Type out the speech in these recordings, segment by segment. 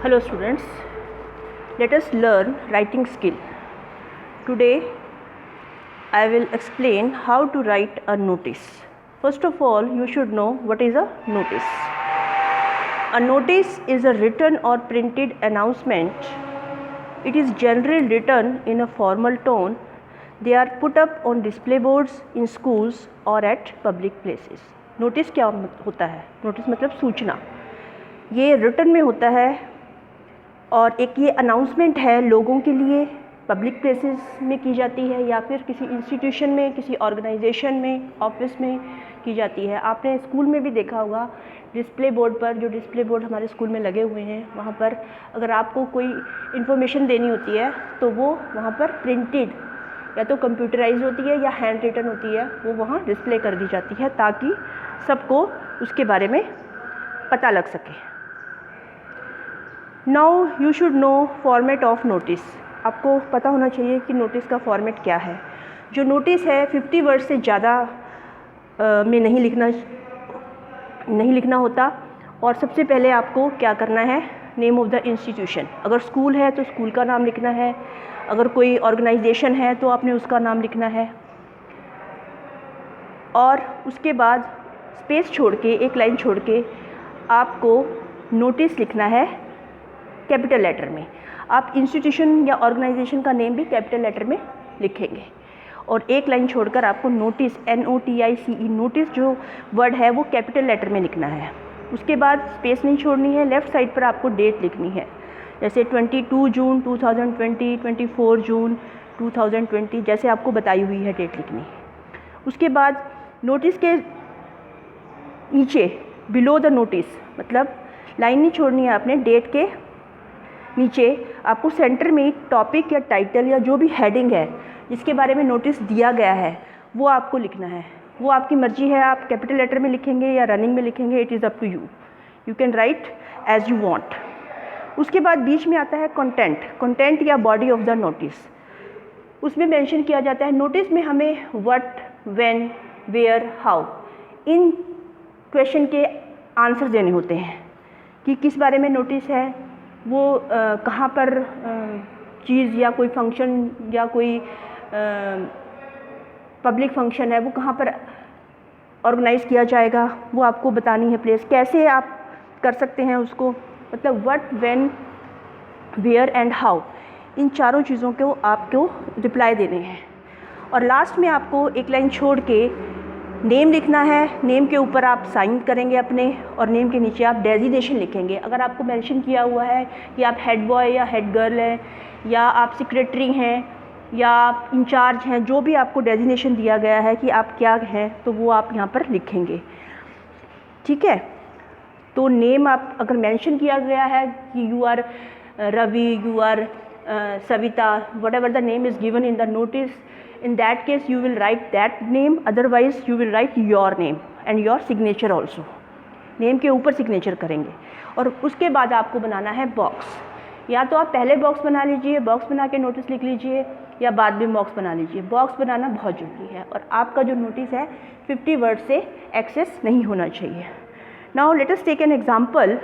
Hello students, let us learn writing skill. Today I will explain how to write a notice. First of all, you should know what is a notice. A notice is a written or printed announcement. It is generally written in a formal tone. They are put up on display boards in schools or at public places. Notice क्या होता है? Notice मतलब सूचना. ये written में होता है और एक ये अनाउंसमेंट है लोगों के लिए, पब्लिक प्लेसेस में की जाती है या फिर किसी इंस्टीट्यूशन में, किसी ऑर्गेनाइजेशन में, ऑफिस में की जाती है. आपने स्कूल में भी देखा होगा डिस्प्ले बोर्ड पर, जो डिस्प्ले बोर्ड हमारे स्कूल में लगे हुए हैं, वहाँ पर अगर आपको कोई इन्फॉर्मेशन देनी होती है तो वो वहाँ पर प्रिंटेड या तो कंप्यूटराइज होती है या हैंड रिटन होती है, वो वहाँ डिस्प्ले कर दी जाती है ताकि सबको उसके बारे में पता लग सके. Now you should know format of notice. आपको पता होना चाहिए कि नोटिस का फॉर्मेट क्या है. जो नोटिस है 50 वर्ड से ज़्यादा में नहीं लिखना होता. और सबसे पहले आपको क्या करना है, नेम ऑफ द इंस्टीट्यूशन. अगर स्कूल है तो स्कूल का नाम लिखना है, अगर कोई ऑर्गेनाइजेशन है तो आपने उसका नाम लिखना है. और उसके बाद स्पेस छोड़ के, एक लाइन छोड़ के आपको नोटिस लिखना है कैपिटल लेटर में. आप इंस्टीट्यूशन या ऑर्गेनाइजेशन का नेम भी कैपिटल लेटर में लिखेंगे. और एक लाइन छोड़कर आपको नोटिस, NOTICE, नोटिस जो वर्ड है वो कैपिटल लेटर में लिखना है. उसके बाद स्पेस नहीं छोड़नी है. लेफ़्ट साइड पर आपको डेट लिखनी है, जैसे 22 जून 2020, 24 जून 2020, जैसे आपको बताई हुई है डेट लिखनी. उसके बाद नोटिस के नीचे बिलो द नोटिस, मतलब लाइन नहीं छोड़नी है आपने, डेट के नीचे आपको सेंटर में टॉपिक या टाइटल या जो भी हेडिंग है जिसके बारे में नोटिस दिया गया है वो आपको लिखना है. वो आपकी मर्जी है, आप कैपिटल लेटर में लिखेंगे या रनिंग में लिखेंगे, it is up to you. You can write as you want. उसके बाद बीच में आता है कंटेंट या बॉडी ऑफ द नोटिस. उसमें मेंशन किया जाता है नोटिस में हमें व्हाट, व्हेन, वेयर, हाउ, इन क्वेश्चन के आंसर देने होते हैं कि किस बारे में नोटिस है, वो कहाँ पर चीज़ या कोई फंक्शन या कोई पब्लिक फंक्शन है वो कहाँ पर ऑर्गेनाइज़ किया जाएगा, वो आपको बतानी है. प्लेस कैसे आप कर सकते हैं उसको, मतलब what, when, where and how, इन चारों चीज़ों को आपको रिप्लाई देने हैं. और लास्ट में आपको एक लाइन छोड़ के नेम लिखना है. नेम के ऊपर आप साइन करेंगे अपने, और नेम के नीचे आप डेजिग्नेशन लिखेंगे. अगर आपको मेंशन किया हुआ है कि आप हेड बॉय या हेड गर्ल हैं, या आप सेक्रेटरी हैं, या आप इंचार्ज हैं, जो भी आपको डेजिग्नेशन दिया गया है कि आप क्या हैं, तो वो आप यहाँ पर लिखेंगे. ठीक है. तो नेम आप अगर मेंशन किया गया है कि you are Ravi, you are Savita, whatever the name is given in the notice, in that case you will write that name, otherwise you will write your name and your signature also. Name के ऊपर signature करेंगे. और उसके बाद आपको बनाना है box. या तो आप पहले बॉक्स बना लीजिए, बॉक्स बना के नोटिस लिख लीजिए, या बाद में बॉक्स बना लीजिए. बॉक्स बनाना बहुत ज़रूरी है. और आपका जो नोटिस है 50 वर्ड से एक्सेस नहीं होना चाहिए. Now let us take an example.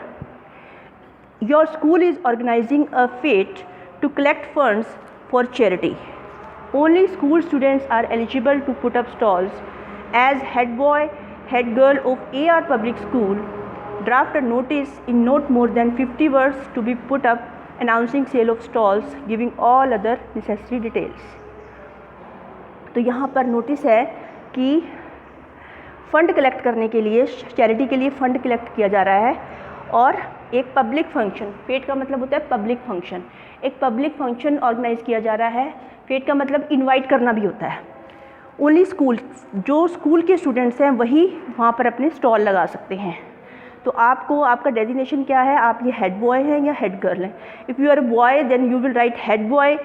Your school is organising a fete to collect funds for charity. Only school students are eligible to put up stalls. As head boy, head girl of AR Public School, draft a notice in not more than 50 words to be put up announcing sale of stalls, giving all other necessary details. तो यहाँ पर notice है कि fund collect करने के लिए, charity के लिए फ़ंड कलेक्ट किया जा रहा है. और एक पब्लिक फंक्शन, फेट का मतलब होता है पब्लिक फंक्शन, एक पब्लिक फंक्शन ऑर्गेनाइज किया जा रहा है. फेट का मतलब इनवाइट करना भी होता है. ओनली स्कूल, जो स्कूल के स्टूडेंट्स हैं वही वहाँ पर अपने स्टॉल लगा सकते हैं. तो आपको, आपका डेजिग्नेशन क्या है, आप ये हेड बॉय हैं या हेड गर्ल हैं. If you are a boy then you will write head boy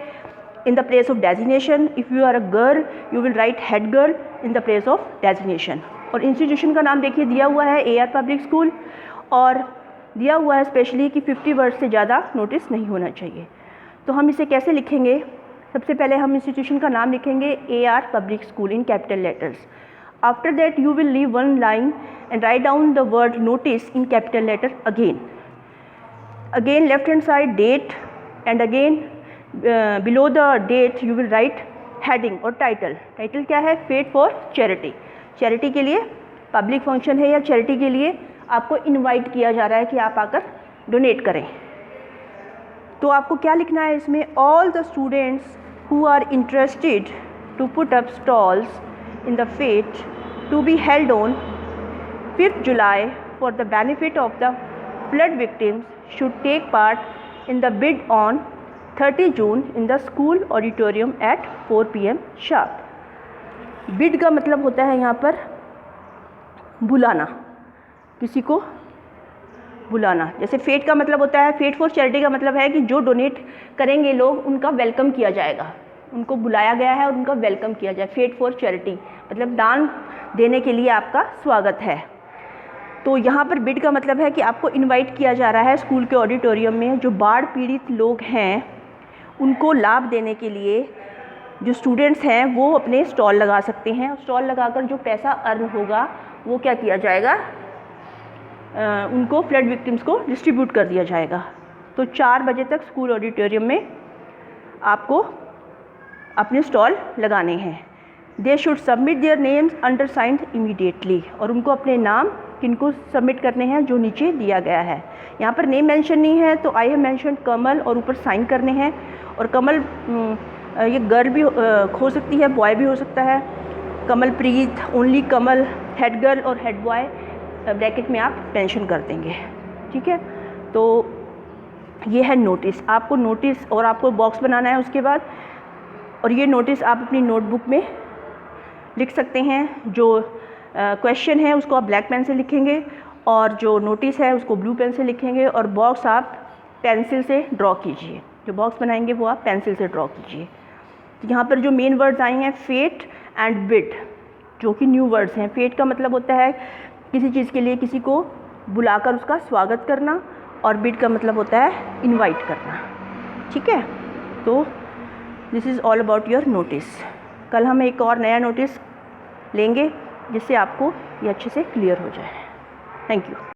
in the place of designation. If you are a girl you will write head girl in the place of designation. और institution का नाम देखिए दिया हुआ है AR public school, और दिया हुआ है स्पेशली कि 50 वर्ड से ज़्यादा नोटिस नहीं होना चाहिए. तो हम इसे कैसे लिखेंगे? सबसे पहले हम इंस्टीट्यूशन का नाम लिखेंगे AR public school in capital letters. After that you will leave one line and write down the word notice in capital letter again. Again left hand side date, and again below the date you will write heading और title. Title क्या है? Fate for charity. Charity के लिए public function है या charity के लिए आपको इनवाइट किया जा रहा है कि आप आकर डोनेट करें. तो आपको क्या लिखना है इसमें? All the students who are interested to put up stalls in the fete to be held on 5th July for the benefit of the flood victims should take part in the bid on 30 June in the school auditorium at 4 PM sharp. Bid का मतलब होता है यहाँ पर बुलाना, किसी को बुलाना. जैसे फेट का मतलब होता है, फेट फॉर चैरिटी का मतलब है कि जो डोनेट करेंगे लोग उनका वेलकम किया जाएगा, उनको बुलाया गया है और उनका वेलकम किया जाए. फेट फॉर चैरिटी मतलब दान देने के लिए आपका स्वागत है. तो यहाँ पर बिड का मतलब है कि आपको इनवाइट किया जा रहा है स्कूल के ऑडिटोरियम में. जो बाढ़ पीड़ित लोग हैं उनको लाभ देने के लिए जो स्टूडेंट्स हैं वो अपने स्टॉल लगा सकते हैं. स्टॉल लगाकर जो पैसा अर्न होगा वो क्या किया जाएगा? उनको फ्लड विक्टिम्स को डिस्ट्रीब्यूट कर दिया जाएगा. तो 4 बजे तक स्कूल ऑडिटोरियम में आपको अपने स्टॉल लगाने हैं. They should submit their names under signed immediately. और उनको अपने नाम किनको सबमिट करने हैं? जो नीचे दिया गया है. यहाँ पर नेम मेंशन नहीं है तो आई हैव मेंशन कमल और ऊपर साइन करने हैं. और कमल ये गर्ल भी हो सकती है, बॉय भी हो सकता है. कमल प्रीत, ओनली कमल, हेड गर्ल और हेड बॉय ब्रैकेट में आप मेंशन कर देंगे. ठीक है. तो ये है नोटिस. आपको नोटिस और आपको बॉक्स बनाना है उसके बाद. और ये नोटिस आप अपनी नोटबुक में लिख सकते हैं. जो क्वेश्चन है उसको आप ब्लैक पेन से लिखेंगे और जो नोटिस है उसको ब्लू पेन से लिखेंगे. और बॉक्स आप पेंसिल से ड्रॉ कीजिए. जो बॉक्स बनाएंगे वो आप पेंसिल से ड्रॉ कीजिए. यहाँ पर जो मेन वर्ड्स आए हैं फेट एंड बिड, जो कि न्यू वर्ड्स हैं. फेट का मतलब होता है किसी चीज़ के लिए किसी को बुलाकर उसका स्वागत करना, और बिड का मतलब होता है इनवाइट करना. ठीक है. तो this is all about your notice. कल हम एक और नया नोटिस लेंगे जिससे आपको ये अच्छे से क्लियर हो जाए. Thank you.